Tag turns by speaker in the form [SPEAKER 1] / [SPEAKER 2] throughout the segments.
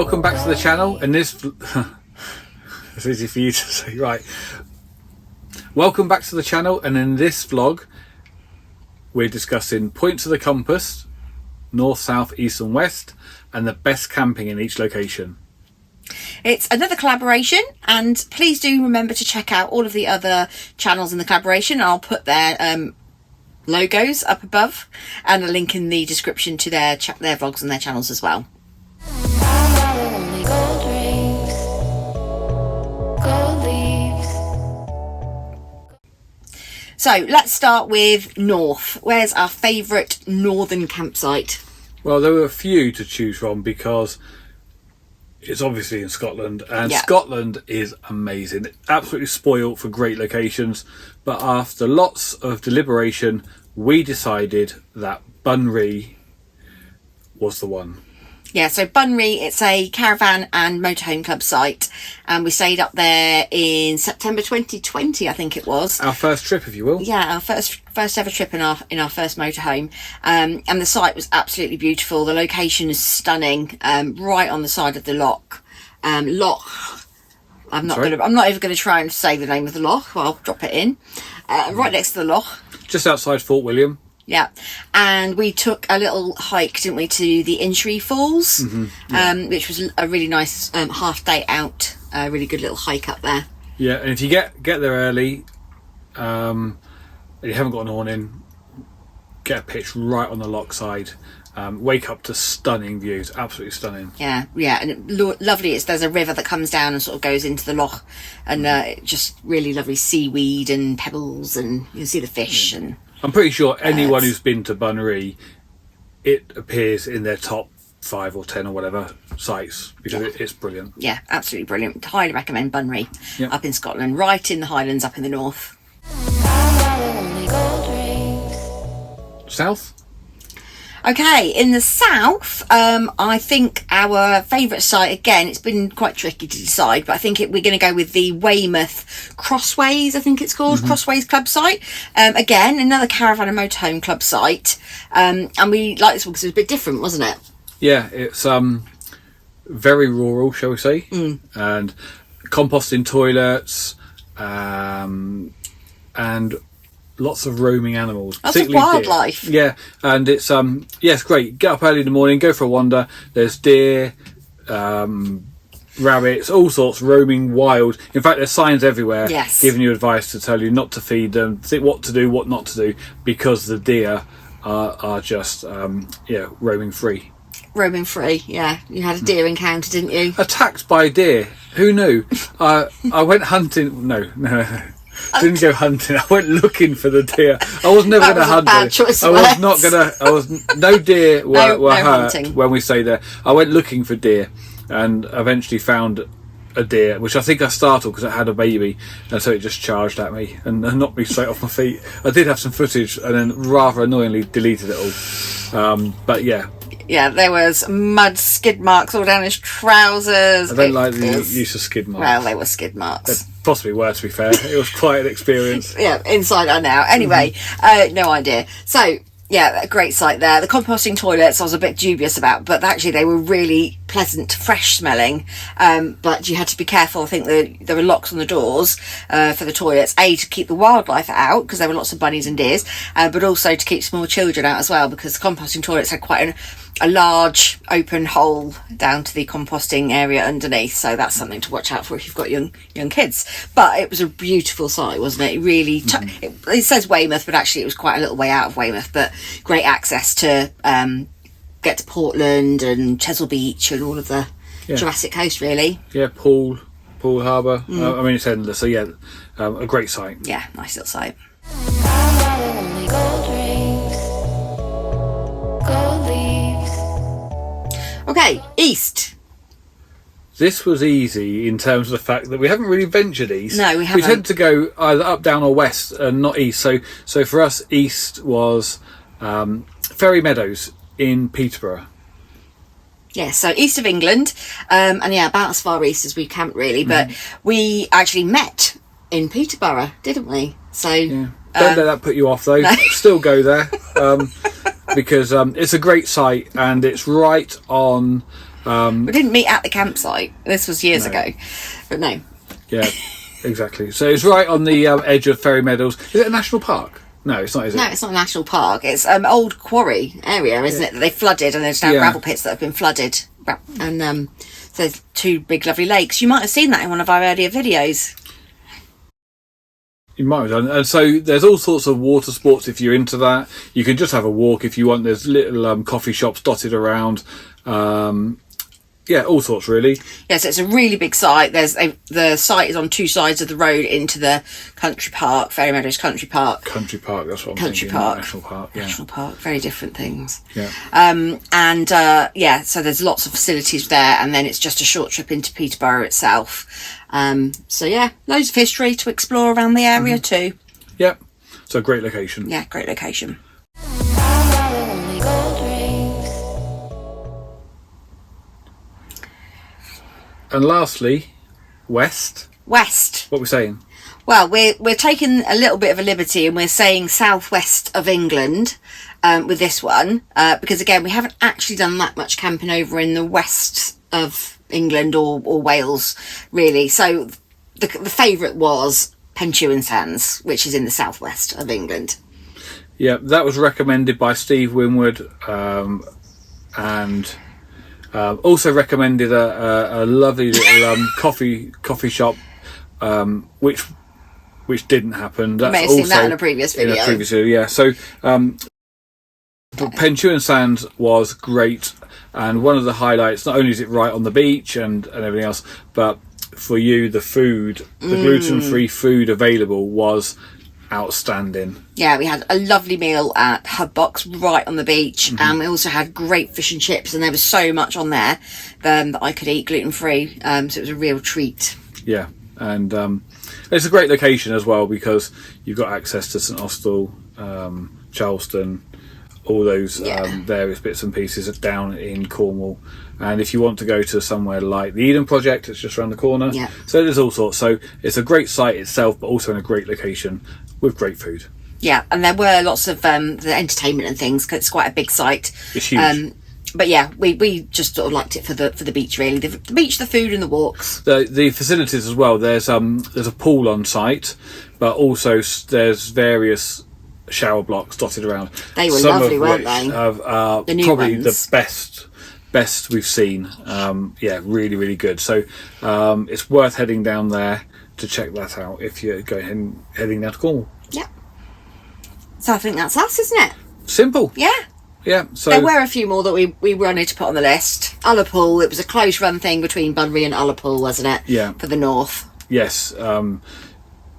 [SPEAKER 1] Welcome back to the channel, and this it's easy for you to say, right. Welcome back to the channel, and in this vlog we're discussing points of the compass, north, south, east and west, and the best camping in each location.
[SPEAKER 2] It's another collaboration, and please do remember to check out all of the other channels in the collaboration. I'll put their logos up above and a link in the description to their vlogs and their channels as well. So let's start with north. Where's our favourite northern campsite?
[SPEAKER 1] Well, there were a few to choose from because it's obviously in Scotland, and Scotland is amazing. Absolutely spoiled for great locations. But after lots of deliberation, we decided that Bunree was the one.
[SPEAKER 2] Yeah, so Bunree, it's a caravan and motorhome club site, and we stayed up there in September 2020, I think it was.
[SPEAKER 1] Our first trip, if you will.
[SPEAKER 2] Yeah, our first ever trip in our first motorhome, and the site was absolutely beautiful. The location is stunning, right on the side of the loch. I'm not even going to try and say the name of the loch. Well, I'll drop it in. Right next to the loch,
[SPEAKER 1] just outside Fort William.
[SPEAKER 2] Yeah, and we took a little hike, didn't we, to the Inchry Falls, which was a really nice half day out. A really good little hike up there.
[SPEAKER 1] Yeah, and if you get there early, and you haven't got an awning, get a pitch right on the loch side. Wake up to stunning views, absolutely stunning.
[SPEAKER 2] Yeah, and lovely. There's a river that comes down and sort of goes into the loch, and just really lovely seaweed and pebbles, and you can see the fish and.
[SPEAKER 1] I'm pretty sure anyone who's been to Bunree, it appears in their top 5 or 10 or whatever sites because it's brilliant.
[SPEAKER 2] Yeah, absolutely brilliant. Highly recommend Bunree up in Scotland, right in the Highlands up in the north.
[SPEAKER 1] South?
[SPEAKER 2] Okay, in the south, I think our favourite site, again, it's been quite tricky to decide, but I think we're going to go with the Weymouth Crossways, I think it's called, Crossways club site. Again, another caravan and motorhome club site, and we like this one because it was a bit different, wasn't it?
[SPEAKER 1] Yeah, it's very rural, shall we say, and composting toilets, and lots of roaming animals.
[SPEAKER 2] Lots of wildlife.
[SPEAKER 1] Deer. Yeah, and it's it's great. Get up early in the morning, go for a wander. There's deer, rabbits, all sorts roaming wild. In fact, there's signs everywhere giving you advice to tell you not to feed them, think what to do, what not to do, because the deer are just roaming free. Roaming free,
[SPEAKER 2] yeah. You had a deer encounter, didn't you?
[SPEAKER 1] Attacked by deer. Who knew? I went hunting. No. I didn't go hunting. I went looking for the deer. I was never going to hunt it. No deer were hurt hunting when we stayed there. I went looking for deer and eventually found a deer, which I think I startled because it had a baby, and so it just charged at me and knocked me straight off my feet. I did have some footage and then rather annoyingly deleted it all. But yeah.
[SPEAKER 2] Yeah, there was mud skid marks all down his trousers.
[SPEAKER 1] I don't like the use of skid marks.
[SPEAKER 2] Well, they were skid marks.
[SPEAKER 1] They're possibly were, to be fair. It was quite an experience.
[SPEAKER 2] Yeah, inside out now. Anyway, no idea. So, yeah, a great site there. The composting toilets I was a bit dubious about, but actually they were really pleasant, fresh smelling. But you had to be careful. I think there were locks on the doors for the toilets, to keep the wildlife out, because there were lots of bunnies and deers, but also to keep small children out as well, because the composting toilets had quite a large open hole down to the composting area underneath, so that's something to watch out for if you've got young kids. But it was a beautiful site, wasn't it? It really it says Weymouth, but actually it was quite a little way out of Weymouth, but great access to get to Portland and Chesil Beach and all of the Jurassic Coast, really.
[SPEAKER 1] Yeah, Poole Harbour. I mean, it's endless, so yeah, a great site.
[SPEAKER 2] Yeah, nice little site. Okay, east.
[SPEAKER 1] This was easy in terms of the fact that we haven't really ventured east.
[SPEAKER 2] No, we haven't.
[SPEAKER 1] We tend to go either up, down or west and not east. So for us, east was Ferry Meadows in Peterborough.
[SPEAKER 2] Yeah, so east of England, and yeah, about as far east as we camped really, but we actually met in Peterborough, didn't we? So
[SPEAKER 1] don't let that put you off though. No. Still go there because it's a great site and it's right on
[SPEAKER 2] We didn't meet at the campsite. This was years ago, but no.
[SPEAKER 1] Yeah, exactly. So it's right on the edge of Ferry Meadows. Is it a national park? No, it's not, is it?
[SPEAKER 2] No, it's not a national park. It's old quarry area, isn't it? That they flooded, and there's now gravel pits that have been flooded. And so there's 2 big lovely lakes. You might have seen that in one of our earlier videos.
[SPEAKER 1] You might have done. And so there's all sorts of water sports if you're into that. You can just have a walk if you want. There's little coffee shops dotted around. Yeah, all sorts really.
[SPEAKER 2] Yeah, so it's a really big site. The site is on 2 sides of the road into the country park, Ferry Meadows Country Park.
[SPEAKER 1] Country park, that's what I'm
[SPEAKER 2] country
[SPEAKER 1] thinking.
[SPEAKER 2] Park.
[SPEAKER 1] National park, yeah.
[SPEAKER 2] National park, very different things.
[SPEAKER 1] Yeah.
[SPEAKER 2] So there's lots of facilities there, and then it's just a short trip into Peterborough itself. So yeah, loads of history to explore around the area too.
[SPEAKER 1] Yep. So great location.
[SPEAKER 2] Yeah, great location.
[SPEAKER 1] And lastly, West.
[SPEAKER 2] West.
[SPEAKER 1] What are we saying?
[SPEAKER 2] Well, we're taking a little bit of a liberty, and we're saying southwest of England with this one, because again, we haven't actually done that much camping over in the west of England or Wales, really. So the favourite was Pentewan Sands, which is in the southwest of England.
[SPEAKER 1] Yeah, that was recommended by Steve Winwood, and also recommended a lovely little coffee shop, which didn't happen. That's
[SPEAKER 2] you may have seen that in a previous video.
[SPEAKER 1] Yeah. So Pentewan Sands was great, and one of the highlights, not only is it right on the beach and everything else, but for you, the food, the gluten-free food available was outstanding.
[SPEAKER 2] Yeah, we had a lovely meal at Hubbox right on the beach, and we also had great fish and chips, and there was so much on there that I could eat gluten-free, so it was a real treat.
[SPEAKER 1] Yeah, and it's a great location as well because you've got access to St Austell, Charleston, all those various bits and pieces down in Cornwall. And if you want to go to somewhere like the Eden Project, it's just around the corner.
[SPEAKER 2] Yeah.
[SPEAKER 1] So there's all sorts. So it's a great site itself, but also in a great location with great food.
[SPEAKER 2] Yeah, and there were lots of the entertainment and things, because it's quite a big site.
[SPEAKER 1] It's huge.
[SPEAKER 2] But yeah, we just sort of liked it for the beach, really. The beach, the food, and the walks.
[SPEAKER 1] The facilities as well. There's a pool on site, but also there's various shower blocks dotted around.
[SPEAKER 2] They were lovely, weren't they?
[SPEAKER 1] The new probably ones. The best we've seen. Yeah, really, really good. So it's worth heading down there to check that out if you're heading down to Cornwall.
[SPEAKER 2] Yeah. So I think that's us, isn't it?
[SPEAKER 1] Simple.
[SPEAKER 2] Yeah.
[SPEAKER 1] Yeah. So
[SPEAKER 2] there were a few more that we wanted to put on the list. Ullapool. It was a close run thing between Bunbury and Ullapool, wasn't it?
[SPEAKER 1] Yeah.
[SPEAKER 2] For the north.
[SPEAKER 1] Yes.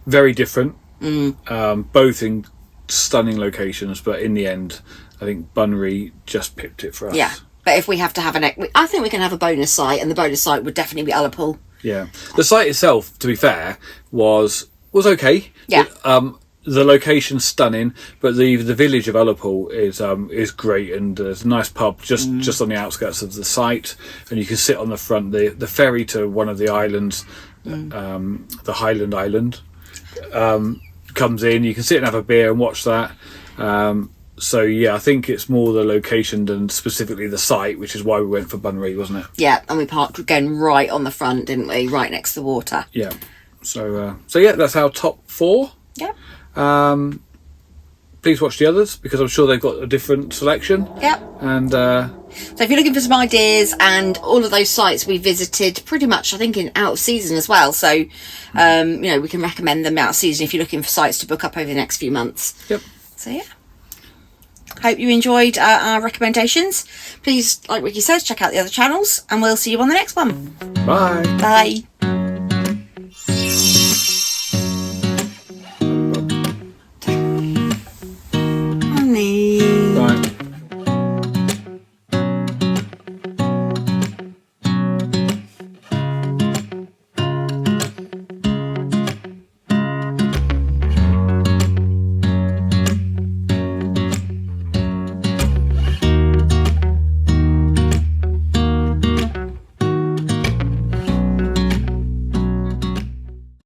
[SPEAKER 1] Very different. Both in stunning locations, but in the end, I think Bunbury just pipped it for us.
[SPEAKER 2] Yeah. But if we have to have I think we can have a bonus site, and the bonus site would definitely be Ullapool.
[SPEAKER 1] Yeah. The site itself, to be fair, was okay.
[SPEAKER 2] Yeah.
[SPEAKER 1] The location's stunning, but the village of Ullapool is great, and there's a nice pub just on the outskirts of the site, and you can sit on the front. The ferry to one of the islands, the Highland Island, comes in. You can sit and have a beer and watch that. So yeah, I think it's more the location than specifically the site, which is why we went for Bunbury, wasn't it?
[SPEAKER 2] Yeah, and we parked again right on the front, didn't we? Right next to the water.
[SPEAKER 1] Yeah. So yeah, that's our top 4.
[SPEAKER 2] Yeah.
[SPEAKER 1] Please watch the others, because I'm sure they've got a different selection.
[SPEAKER 2] Yep.
[SPEAKER 1] And
[SPEAKER 2] so if you're looking for some ideas, and all of those sites we visited pretty much, I think, in out of season as well. So, we can recommend them out of season if you're looking for sites to book up over the next few months.
[SPEAKER 1] Yep.
[SPEAKER 2] So yeah. Hope you enjoyed our recommendations. Please, like Ricky says, check out the other channels, and we'll see you on the next one.
[SPEAKER 1] Bye.
[SPEAKER 2] Bye.